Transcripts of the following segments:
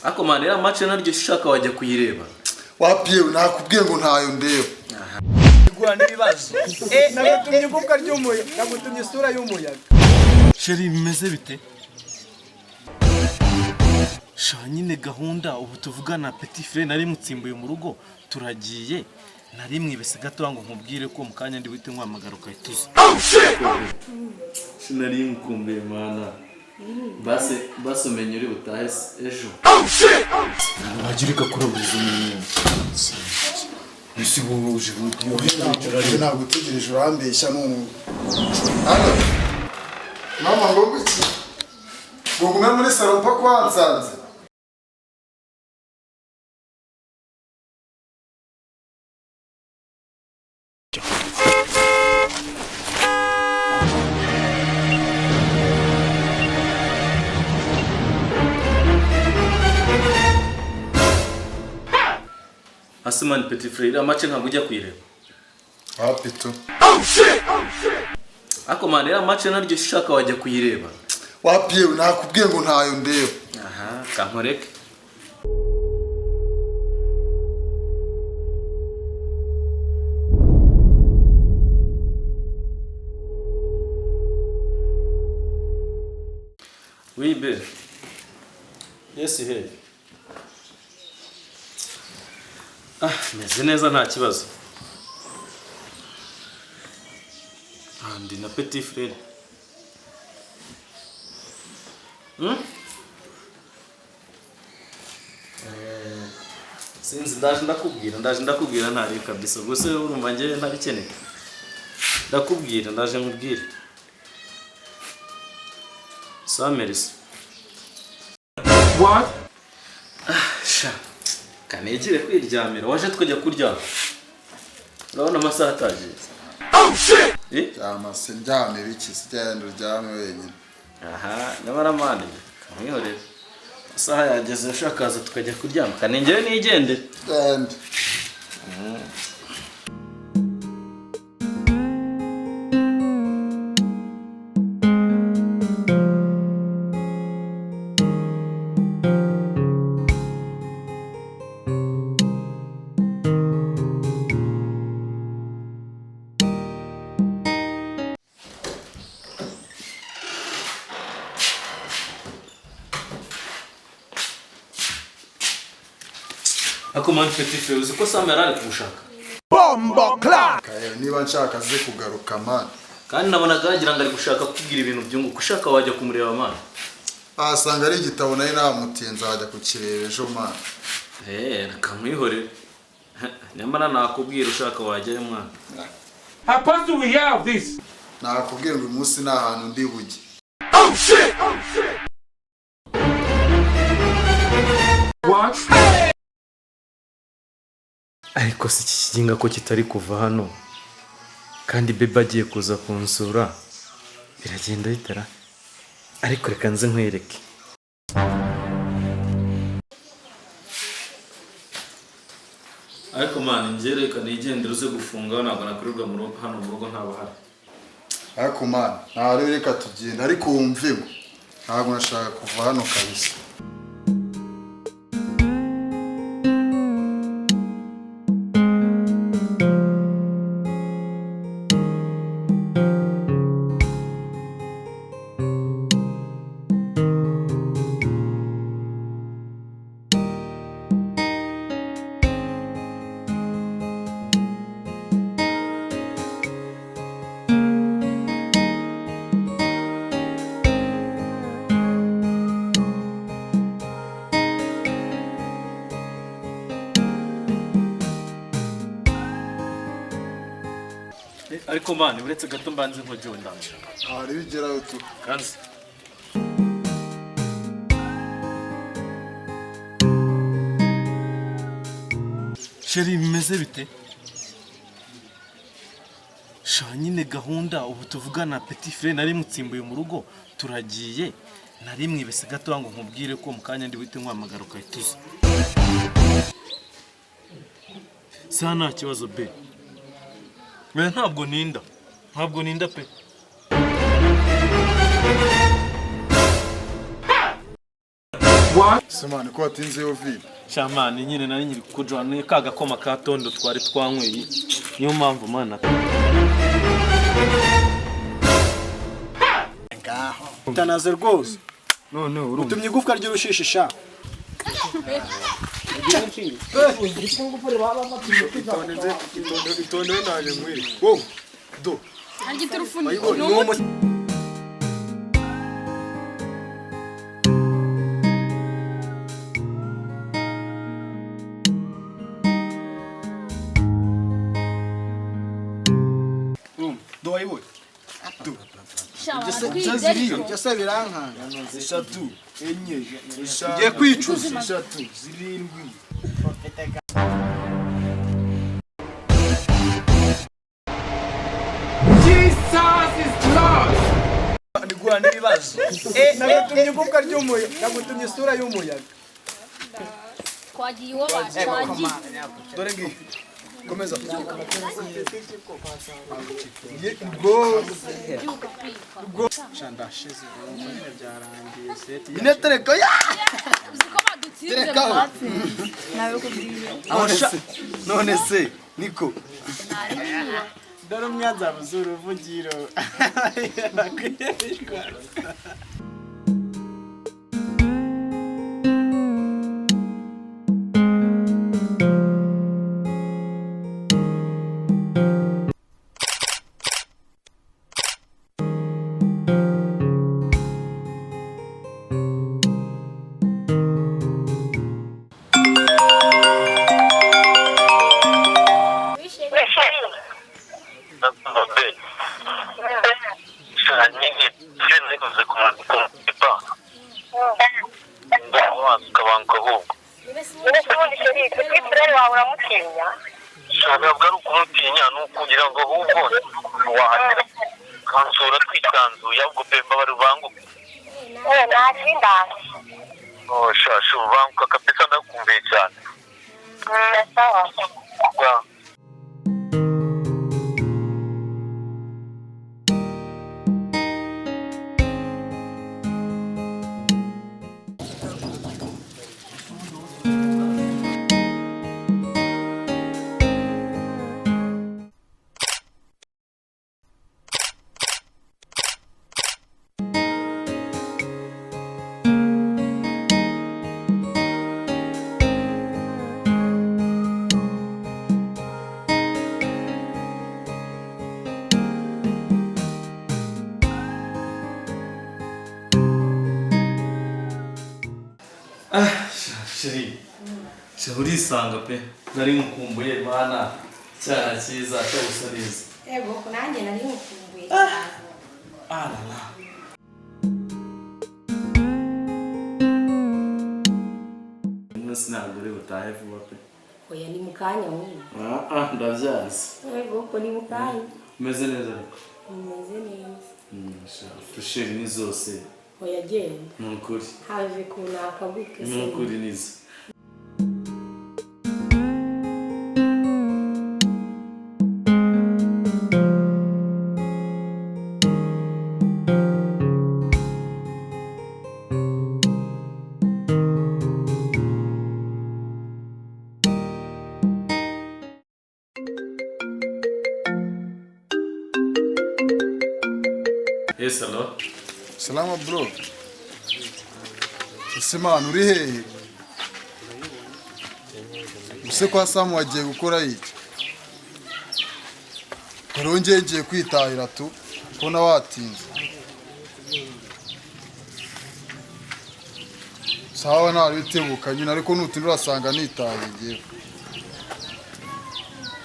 Ako man era match naryo shaka wajya kuyireba. Wapiye nakubwiye ngo ntayo ndeba. Igura nibibazo. Nagutumye ivuka ry'umuyaga, nagutumye isura y'umuyaga. Sheri bimeze bite? Shanyine gahunda ubu tuvugana petit frère nari mutsimbuye mu rugo turagiye nari mwibese gato ngo nkubwire ko mukanya ndi wite nkwamagara ukayituza. Sinari nkumbuye mana. Base umenye uri butahe ejo. Agirika kuraburiza umuntu. Isi buje Yo ntabwo utegereje urambeshya none. Hano. Mama ngo iki? Ngo ngume muri salon pa kwansanze. Asimani petit frère amace ntabwo ujya kuyireba. Wapito. Ako man era match naryo shaka wajya kuyireba. Wapiye nakubwiye ngo ntayo ndeba. Aha, kankoreke. Oui, be. Yes, hey. Meze neza nta kibazo. Ndi na petit frère. Sinzi ndaje ndakubwira ntari kabisa. Gusa urumva nge ntabikeneye. Ndakubwira ndaje nkubwire. Samerisi. What? Sha. Kanegire kwiryamira waje twajya kuryama. Urabona amasaha atagiye. Oh shit. Amase ndyame biki sigenda uryame wenyine. Aha, nyamara mani. Kamwihorere. Amasaha yageze ushakaza tukajya kuryama. Kanengere nigendere. Genda. Ako man petit frère uzi ko Samera ari kumushaka. Bombo clap. Niba nshaka ze kugaruka man. Kandi nabonaga yagira ngo ari gushaka kugira ibintu byunguka ushaka wajya kumureba man. Asanga ari igitabo nari namutiyenza wajya kukireba ejo man. Kamwihorere. Nyamara nakubwira ushaka wajya mwana. How fast do we have this? Nakubwiye ngo umunsi nta hantu ndi bujye. Oh shit. What? Ariko si iki kiginga ko kitari kuva hano. Kandi bebe agiye kuza kunsura. Biragenda bitara. Ariko reka nze nkwereke. Ariko man njye reka nigendere uze gufunga ntabwo nakurirwa mu rugo hano mu rugo ntabahari. Ariko man nta reka tugenda ariko wumve ngo ntabwo nashaka kuva hano kabisa. Ariko man uretse gato mbanze nkojewe ndamje. Ari bigerayo tu. Kanzi. Sheri bimeze bite? Shanyine gahunda ubu tuvugana petit frère nari mutsimbuye mu rugo turagiye nari mwibese gato ngo nkubwire ko mukanya ndi wite nkwamagara ukayituza. Sana kibazo be. Ntabwo ninda pe. Simani ko watinze yo vide. Shamani nyine nari nyiri kujwana ka gakoma ka tondo twari twanyweye. Niyo mpamvu mana. Ngaho. Utanaze rwose. None Utumye igufwa ry'urushishisha. Itonde naje mwiri. Wowe. Do. Angi telefone. Do ayiwe. Jase birankanga. 3, 4, 5. Ngiye kwicuza. 3, 7. Nigura n'ibibazo. Nagutumye igufwa ry'umuyaga. Nagutumye isura y'umuyaga. Twagiye iwacu. Twagiye. Dore ngiyi. Komeza. Shandashize. Byarangiye seti. Inetereko ya. Uziko badutsinze. Nawe kubwiye. None se niko. Nari Dore umwanza buzuru vugiro. Shashu banka kabisa ndakumbuye cyane. Sawa. Shiri. Shuri sanga pe. Nari mukumbuye bana. Cyana cyiza cyose neza. Ego kunanye nari mukumbuye. Alala. Mwese nagure utahe vuba pe. Oya ni mukanya wewe. Ndavyazi. Ego ko ni mukanya. Meze neza ariko. Meze neza. Fusheri ni zose. Oya genda. Nukuri. Haje kunaka buke se. Nukuri nizo. Yes, hello. Salama bro. Simani uri hehe? Use kwa Samu wagiye gukora iki? Rongeye ngiye kwitahira tu kona watinze. Sawa nari bitebuka nyine ariko nutinura asanga nitahiye.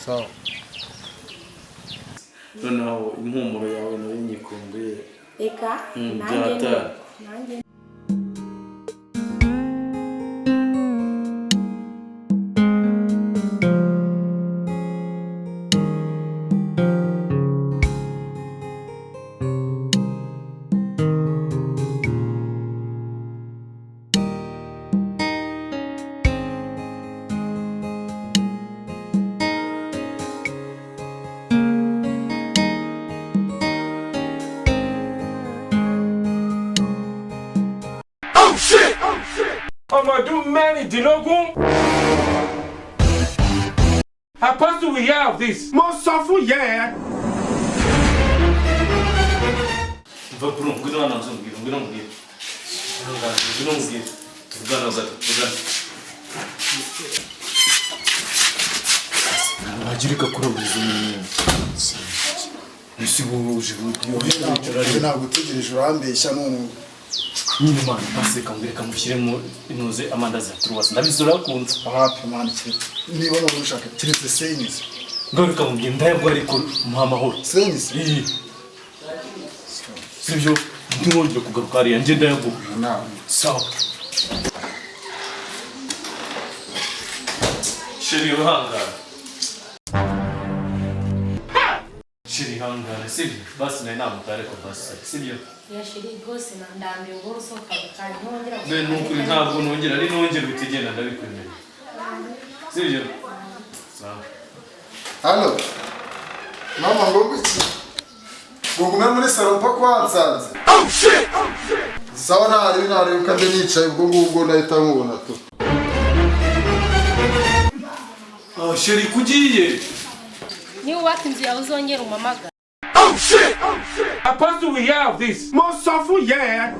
Sawa. Noneho impumuro yawe nari nyikumbuye. Eka nanjye. Amadou many dilogun. Apostle we have this. Most suffer yeah. mva bro ngwino hano nzumbwira ngwino mbwira tuvugana wagirika kuraburiza umuntu ese buje Ibyo ntabwo utegereje urambeshya n'umuntu. nyine man paseka ngwireka mushyiremo inuze amandazi ya turuwasi ndabizora kunze Happy man kiri. Niba no ushaka kiretse senyise. ngwireka mubwira ndayabwo ariko muha amahoro Senyise. sibyo ntiwongere kugaruka hariya njye ndayabwo Na. sawa sheri uhangara sheri hangara sibyo basi nawe namutare ko basi sibyo yashiri rwose ndambiwe ngo usohoka kandi ntongera be nukuri ntabwo nongera ari nongera utigenda ndabikwemerera sibyo sawa Halo. Mama ngo iki? Gugume muri salon pa kwansanze. Oh shit. Sawa nari ukande nicaye ubwo ngubwo ndahita nkubona tu. sheri kugiye niba ubaka inzu yawe uzongera umamagara. Oh shit! Apostle we have this. Most suffer yeah.